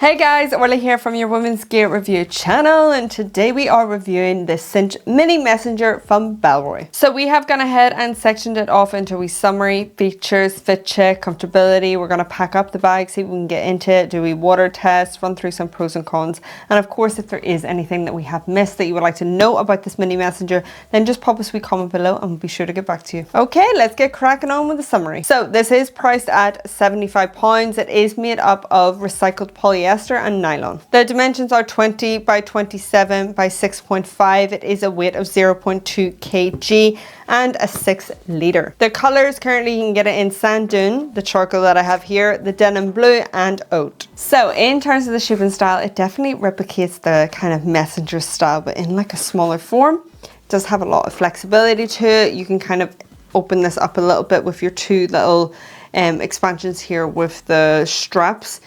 Hey guys, Orla here from your Women's Gear Review channel, and today we are reviewing the Cinch Mini Messenger from Bellroy. So we have gone ahead and sectioned it off into a summary, features, fit check, comfortability. We're going to pack up the bag, see if we can get into it, do a water test, run through some pros and cons, and of course if there is anything that we have missed that you would like to know about this Mini Messenger, then just pop us a wee comment below and we'll be sure to get back to you. Okay, let's get cracking on with the summary. So this is priced at £75. It is made up of recycled polyester and nylon. The dimensions are 20 by 27 by 6.5. It is a weight of 0.2 kg and a 6 litre. The colours currently you can get it in sand dune, the charcoal that I have here, the denim blue and oat. So in terms of the shape and style, it definitely replicates the kind of messenger style but in like a smaller form. It does have a lot of flexibility to it. You can kind of open this up a little bit with your two little expansions here with the straps.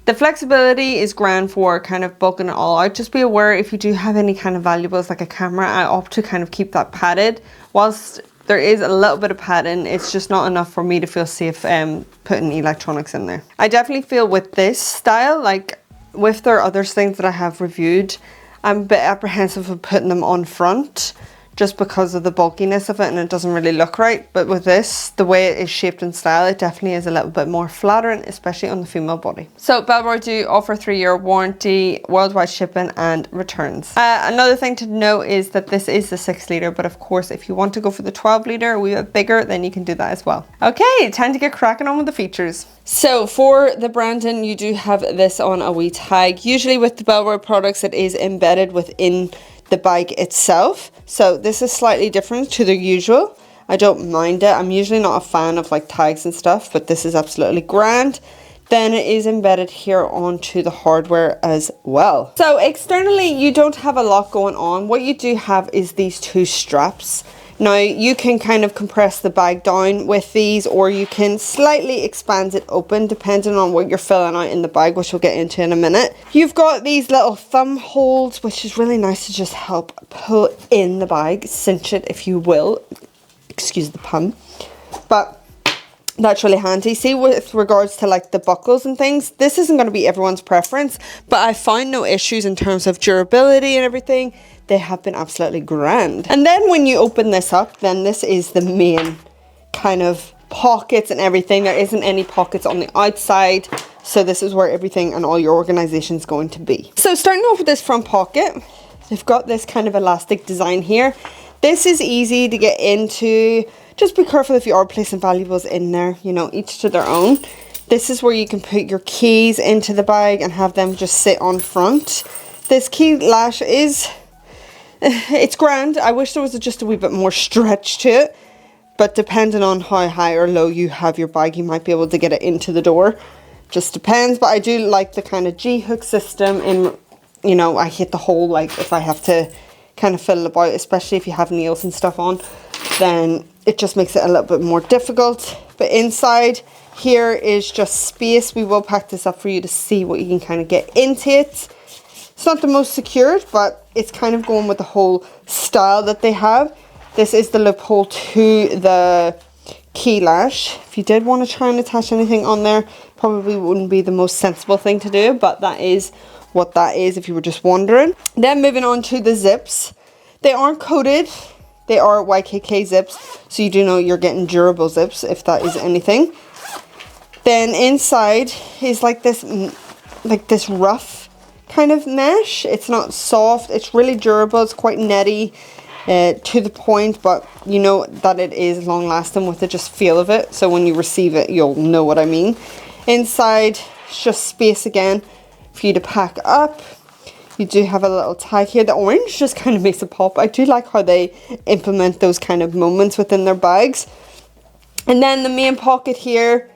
The flexibility is grand for kind of bulking it all out. Just be aware if you do have any kind of valuables like a camera, I opt to kind of keep that padded. Whilst there is a little bit of padding, it's just not enough for me to feel safe putting electronics in there. I definitely feel with this style, like with their other things that I have reviewed, I'm a bit apprehensive of putting them on front, just because of the bulkiness of it and it doesn't really look right. But with this, the way it is shaped and styled, it definitely is a little bit more flattering, especially on the female body. So Bellroy do offer 3-year warranty, worldwide shipping and returns. Another thing to note is that this is the 6 litre, but of course if you want to go for the 12 litre, a wee bit bigger, then you can do that as well. Okay, time to get cracking on with the features. So for the branding, you do have this on a wee tag. Usually with the Bellroy products, it is embedded within the bag itself, so this is slightly different to the usual. I don't mind it. I'm usually not a fan of like tags and stuff, but this is absolutely grand. Then it is embedded here onto the hardware as well. So externally you don't have a lot going on. What you do have is these two straps. Now you can kind of compress the bag down with these, or you can slightly expand it open depending on what you're filling out in the bag, which we'll get into in a minute. You've got these little thumb holes, which is really nice to just help pull in the bag, cinch it if you will, excuse the pun, but that's really handy. See, with regards to like the buckles and things, this isn't going to be everyone's preference, but I find no issues in terms of durability and everything. They have been absolutely grand. And then when you open this up, then this is the main kind of pockets and everything. There isn't any pockets on the outside, so this is where everything and all your organization is going to be. So starting off with this front pocket, they've got this kind of elastic design here. This is easy to get into. Just be careful if you are placing valuables in there, you know, each to their own. This is where you can put your keys into the bag and have them just sit on front. This key lash is, it's grand. I wish there was just a wee bit more stretch to it, but depending on how high or low you have your bag, you might be able to get it into the door. Just depends, but I do like the kind of G-hook system. In, you know, I hate the hole, like if I have to kind of fiddle about, especially if you have nails and stuff on, then it just makes it a little bit more difficult. But inside here is just space. We will pack this up for you to see what you can kind of get into it. It's not the most secured, but it's kind of going with the whole style that they have. This is the loophole to the key lash. If you did want to try and attach anything on there, probably wouldn't be the most sensible thing to do, but that is what that is if you were just wondering. Then moving on to the zips. They aren't coated. They are YKK zips, so you do know you're getting durable zips if that is anything. Then inside is like this rough kind of mesh. It's not soft, it's really durable, it's quite netty to the point, but you know that it is long lasting with the just feel of it, so when you receive it you'll know what I mean. Inside it's just space again for you to pack up. You do have a little tag here. The orange just kind of makes it pop. I do like how they implement those kind of moments within their bags. And then the main pocket here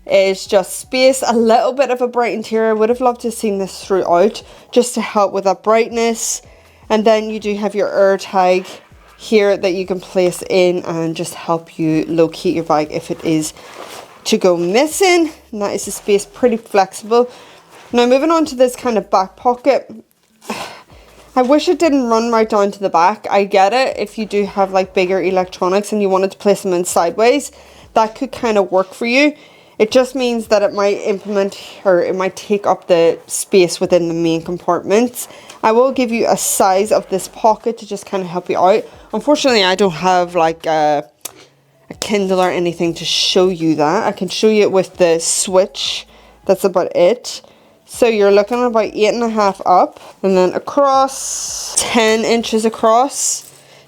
is just space, a little bit of a bright interior. I would have loved to have seen this throughout just to help with that brightness. And then you do have your air tag here that you can place in and just help you locate your bag if it is to go missing. And that is the space, pretty flexible. Now moving on to this kind of back pocket. I wish it didn't run right down to the back. I get it if you do have like bigger electronics and you wanted to place them in sideways, that could kind of work for you. It just means that it might it might take up the space within the main compartments. I will give you a size of this pocket to just kind of help you out. Unfortunately, I don't have like a Kindle or anything to show you that. I can show you it with the switch. That's about it. So you're looking at about 8.5 up, and then across 10 inches across.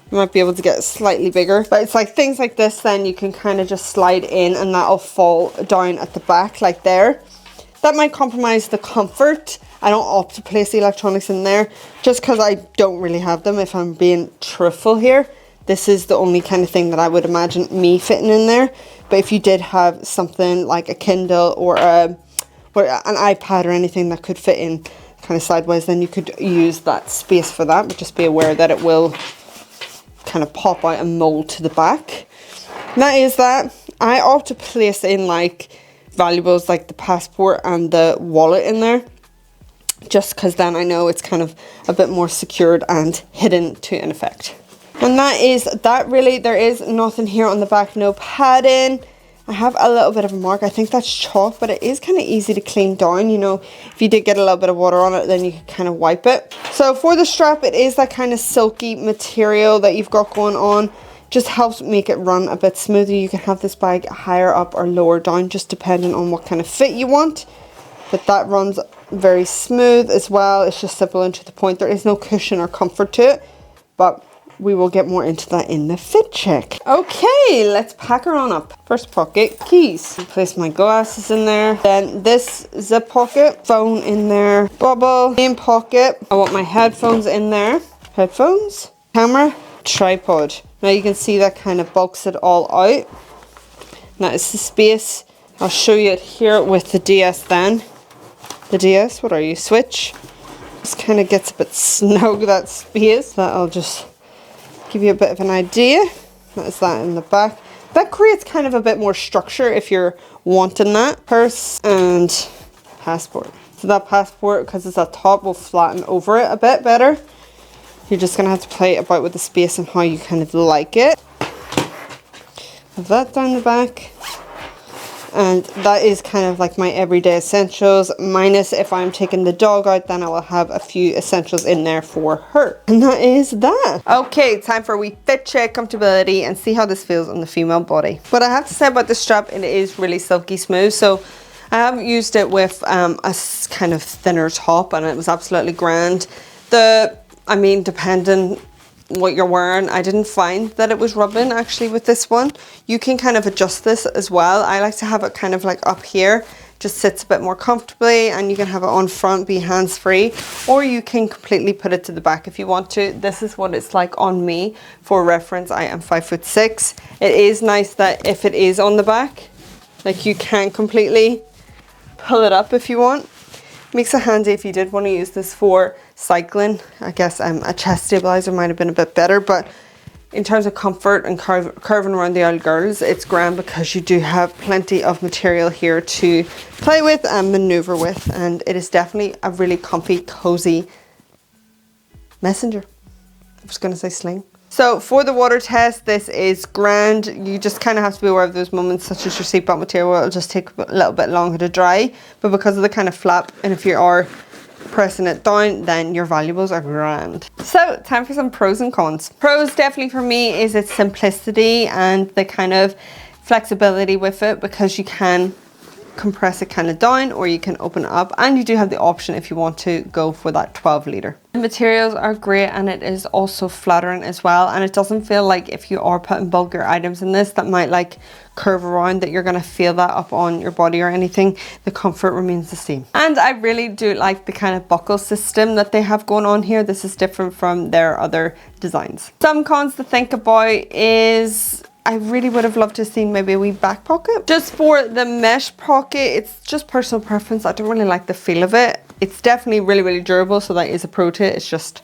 You might be able to get slightly bigger, but it's like things like this, then you can kind of just slide in and that'll fall down at the back like there. That might compromise the comfort. I don't opt to place the electronics in there just because I don't really have them, if I'm being truthful here. This is the only kind of thing that I would imagine me fitting in there. But if you did have something like a Kindle or an iPad or anything that could fit in kind of sideways, then you could use that space for that, but just be aware that it will kind of pop out and mold to the back. And that is that. I opt to place in like valuables like the passport and the wallet in there, just because then I know it's kind of a bit more secured and hidden to an effect. And that is that. Really, there is nothing here on the back, no padding. I have a little bit of a mark. I think that's chalk, but it is kind of easy to clean down. You know, if you did get a little bit of water on it, then you can kind of wipe it. So for the strap, it is that kind of silky material that you've got going on. Just helps make it run a bit smoother. You can have this bag higher up or lower down, just depending on what kind of fit you want. But that runs very smooth as well. It's just simple and to the point. There is no cushion or comfort to it, but we will get more into that in the fit check. Okay, let's pack her on up. First pocket, keys. Place my glasses in there. Then this zip pocket, phone in there, bubble, main pocket. I want my headphones in there. Headphones, camera, tripod. Now you can see that kind of bulks it all out. That is the space. I'll show you it here with the DS then. The DS, what are you, switch? Just kind of gets a bit snug, that space. That'll just give you a bit of an idea. That's that in the back. That creates kind of a bit more structure if you're wanting that. Purse and passport. So that passport, because it's at top, will flatten over it a bit better. You're just going to have to play about with the space and how you kind of like it. Have that down the back. And that is kind of like my everyday essentials, minus if I'm taking the dog out, then I will have a few essentials in there for her. And that is that. Okay, time for a wee fit check, comfortability, and see how this feels on the female body. What I have to say about the strap, it is really silky smooth. So I haven't used it with a kind of thinner top, and it was absolutely grand. Depending what you're wearing, I didn't find that it was rubbing actually with this one. You can kind of adjust this as well. I like to have it kind of like up here, just sits a bit more comfortably, and you can have it on front, be hands-free, or you can completely put it to the back if you want to. This is what it's like on me. For reference, I am 5'6". It is nice that if it is on the back, like you can completely pull it up if you want. Makes it handy if you did want to use this for cycling. I guess a chest stabilizer might have been a bit better, but in terms of comfort and curving around the old girls, it's grand because you do have plenty of material here to play with and maneuver with, and it is definitely a really comfy, cozy messenger. I was going to say sling. So for the water test, this is grand. You just kind of have to be aware of those moments, such as your seatbelt material, it'll just take a little bit longer to dry, but because of the kind of flap, and if you are pressing it down, then your valuables are grand. So time for some pros and cons. Pros definitely for me is its simplicity and the kind of flexibility with it, because you can compress it kind of down or you can open it up, and you do have the option if you want to go for that 12 litre. The materials are great, and it is also flattering as well, and it doesn't feel like if you are putting bulkier items in this that might like curve around that you're going to feel that up on your body or anything. The comfort remains the same, and I really do like the kind of buckle system that they have going on here. This is different from their other designs. Some cons to think about is I really would have loved to have seen maybe a wee back pocket. Just for the mesh pocket, it's just personal preference. I don't really like the feel of it. It's definitely really, really durable, so that is a pro to it. It's just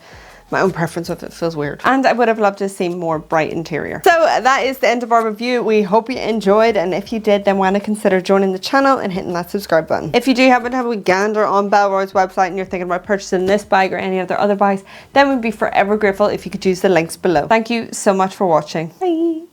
my own preference with it, feels weird. And I would have loved to see more bright interior. So that is the end of our review. We hope you enjoyed, and if you did, then why not consider joining the channel and hitting that subscribe button. If you do happen to have a gander on Bellroy's website and you're thinking about purchasing this bag or any of their other bags, then we'd be forever grateful if you could use the links below. Thank you so much for watching. Bye.